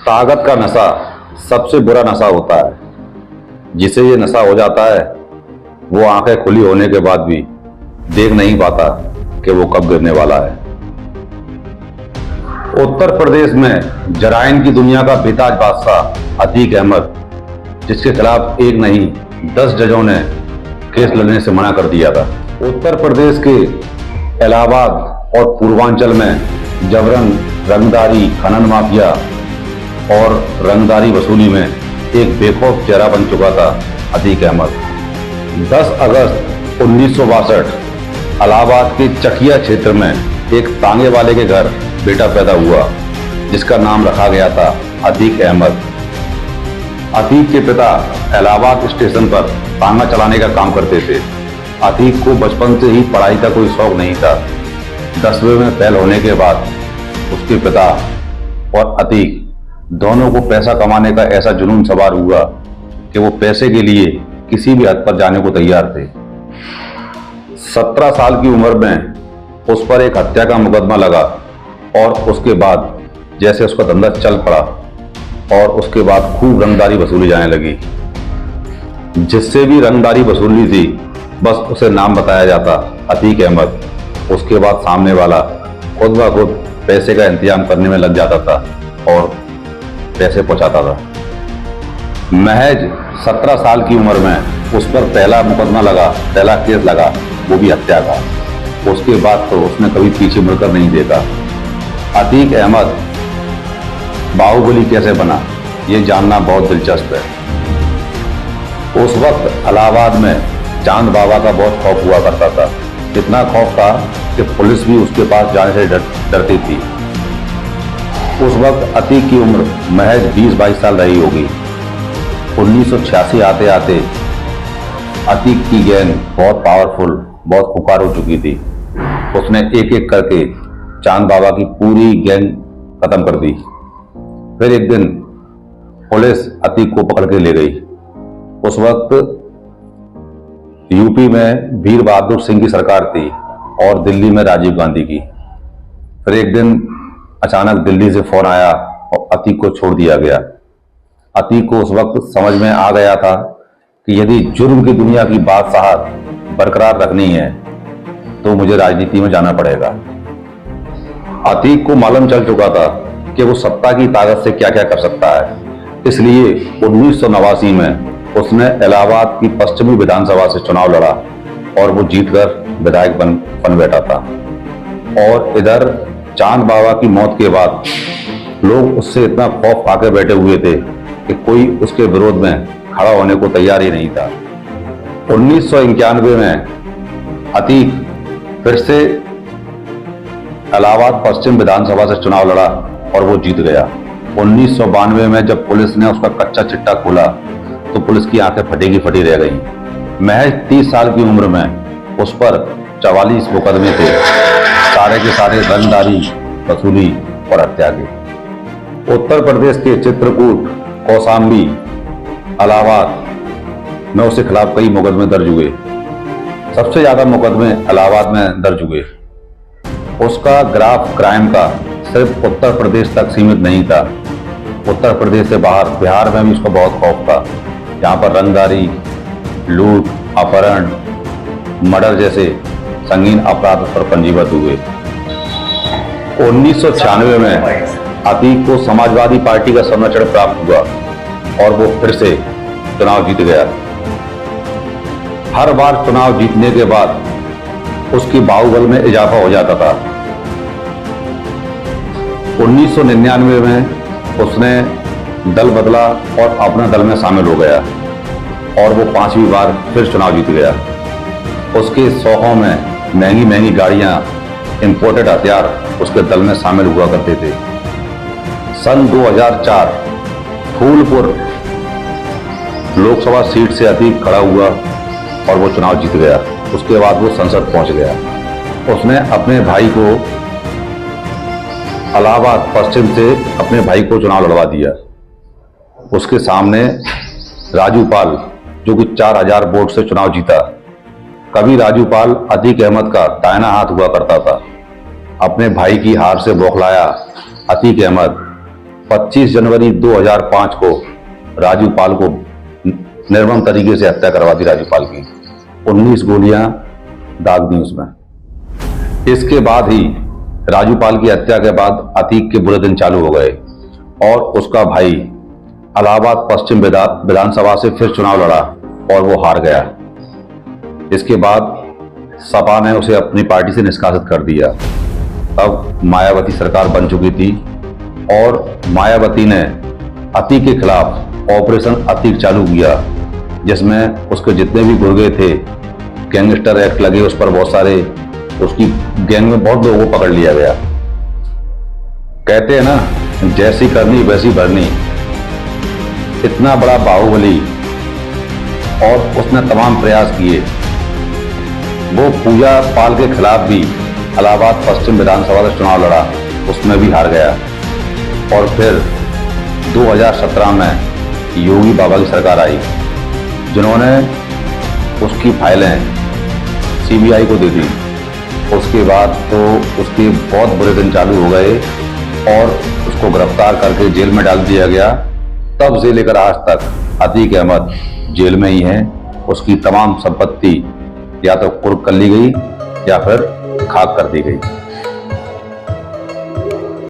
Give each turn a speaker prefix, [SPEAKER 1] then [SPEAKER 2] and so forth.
[SPEAKER 1] ताकत का नशा सबसे बुरा नशा होता है। जिसे ये नशा हो जाता है वो आंखें खुली होने के बाद भी देख नहीं पाता कि वो कब गिरने वाला है। उत्तर प्रदेश में जराइम की दुनिया का बेताज बादशाह अतीक अहमद, जिसके खिलाफ एक नहीं 10 जजों ने केस लड़ने से मना कर दिया था। उत्तर प्रदेश के इलाहाबाद और पूर्वांचल में जबरन रंगदारी, खनन माफिया और रंगदारी वसूली में एक बेखौफ चेहरा बन चुका था अतीक अहमद। 10 अगस्त 1962 इलाहाबाद के चकिया क्षेत्र में एक तांगे वाले के घर बेटा पैदा हुआ, जिसका नाम रखा गया था अतीक अहमद। अतीक के पिता इलाहाबाद स्टेशन पर तांगा चलाने का काम करते थे। अतीक को बचपन से ही पढ़ाई का कोई शौक नहीं था। 10वीं में फेल होने के बाद उसके पिता और अतीक दोनों को पैसा कमाने का ऐसा जुनून सवार हुआ कि वो पैसे के लिए किसी भी हद पर जाने को तैयार थे। 17 साल की उम्र में उस पर एक हत्या का मुकदमा लगा और उसके बाद जैसे उसका धंधा चल पड़ा और उसके बाद खूब रंगदारी वसूली जाने लगी। जिससे भी रंगदारी वसूली थी बस उसे नाम बताया जाता अतीक अहमद। उसके बाद सामने वाला खुद ब खुद पैसे का इंतजाम करने में लग जाता था और पैसे पहुंचाता था। महज 17 साल की उम्र में उस पर पहला मुकदमा लगा, पहला केस लगा, वो भी हत्या का। उसके बाद तो उसने कभी पीछे मुड़कर नहीं देखा। अतीक अहमद बाहुबली कैसे बना, ये जानना बहुत दिलचस्प है। उस वक्त इलाहाबाद में चांद बाबा का बहुत खौफ हुआ करता था। इतना खौफ था कि पुलिस भी उसके पास जाने से डरती थी। उस वक्त अतीक की उम्र महज 20-22 साल रही होगी। 1986 आते आते अतीक की गैंग बहुत पावरफुल, बहुत खुंखार हो चुकी थी। उसने एक एक करके चांद बाबा की पूरी गैंग खत्म कर दी। फिर एक दिन पुलिस अतीक को पकड़ के ले गई। उस वक्त यूपी में वीर बहादुर सिंह की सरकार थी और दिल्ली में राजीव गांधी की। फिर एक दिन अचानक दिल्ली से फोन आया और अतीक को छोड़ दिया गया। अतीक को उस वक्त समझ में आ गया था कि यदि जुर्म की दुनिया की बादशाहत बरकरार रखनी है तो मुझे राजनीति में जाना पड़ेगा। अतीक को मालूम चल चुका था कि वो सत्ता की ताकत से क्या क्या कर सकता है। इसलिए 1989 में उसने इलाहाबाद की पश्चिमी विधानसभा से चुनाव लड़ा और वो जीतकर विधायक बन बैठा था। और इधर चांद बाबा की मौत के बाद लोग उससे इतना खौफ खाके बैठे हुए थे कि कोई उसके विरोध में खड़ा होने को तैयार ही नहीं था। 1991 में अतीक फिर से इलाहाबाद पश्चिम विधानसभा से चुनाव लड़ा और वो जीत गया। 1992 में जब पुलिस ने उसका कच्चा चिट्टा खोला तो पुलिस की आंखें फटी की फटी रह गईं। महज 30 साल की उम्र में उस पर 44 मुकदमे थे, सारे के सारे रंगदारी, वसूली और हत्या के। उत्तर प्रदेश के चित्रकूट, कौशाम्बी, इलाहाबाद में उसके खिलाफ कई मुकदमे दर्ज हुए। सबसे ज्यादा मुकदमे इलाहाबाद में दर्ज हुए। उसका ग्राफ क्राइम का सिर्फ उत्तर प्रदेश तक सीमित नहीं था। उत्तर प्रदेश से बाहर बिहार में भी उसका बहुत खौफ था। यहाँ पर रंगदारी, लूट, अपहरण, मर्डर जैसे संगीन अपराध उस पर पंजीबद्ध हुए। 1996 में अतीक को समाजवादी पार्टी का संरक्षण प्राप्त हुआ और वो फिर से चुनाव जीत गया। हर बार चुनाव जीतने के बाद उसकी बाहुबल में इजाफा हो जाता था। 1999 में उसने दल बदला और अपने दल में शामिल हो गया और वो 5वीं बार फिर चुनाव जीत गया। उसके शौकों में महंगी महंगी गाड़ियां, इंपोर्टेड हथियार उसके दल में शामिल हुआ करते थे। सन 2004 फूलपुर लोकसभा सीट से अतीक खड़ा हुआ और वो चुनाव जीत गया। उसके बाद वो संसद पहुंच गया। उसने अपने भाई को इलाहाबाद पश्चिम से अपने भाई को चुनाव लड़वा दिया। उसके सामने राजू पाल, जो कि 4000 वोट से चुनाव जीता। कभी राजू पाल अतीक अहमद का दाहिना हाथ हुआ करता था। अपने भाई की हार से बौखलाया अतीक अहमद 25 जनवरी 2005 को राजू पाल को निर्मम तरीके से हत्या करवा दी। राजू पाल की 19 गोलियां दाग दी उसमें। इसके बाद ही राजू पाल की हत्या के बाद अतीक के बुरे दिन चालू हो गए और उसका भाई इलाहाबाद पश्चिम विधानसभा से फिर चुनाव लड़ा और वो हार गया। इसके बाद सपा ने उसे अपनी पार्टी से निष्कासित कर दिया। तब मायावती सरकार बन चुकी थी और मायावती ने अतीक के खिलाफ ऑपरेशन अतीक चालू किया, जिसमें उसके जितने भी गुर्गे थे, गैंगस्टर एक्ट लगे उस पर बहुत सारे, उसकी गैंग में बहुत लोगों को पकड़ लिया गया। कहते हैं ना, जैसी करनी वैसी भरनी। इतना बड़ा बाहुबली और उसने तमाम प्रयास किए। वो पूजा पाल के खिलाफ भी इलाहाबाद पश्चिम विधानसभा से चुनाव लड़ा, उसमें भी हार गया। और फिर 2017 में योगी बाबा की सरकार आई, जिन्होंने उसकी फाइलें सीबीआई को दे दी। उसके बाद तो उसके बहुत बुरे दिन चालू हो गए और उसको गिरफ्तार करके जेल में डाल दिया गया। तब से लेकर आज तक अतीक अहमद जेल में ही है। उसकी तमाम संपत्ति या तो कुर्क कर ली गई या फिर खाक कर दी गई।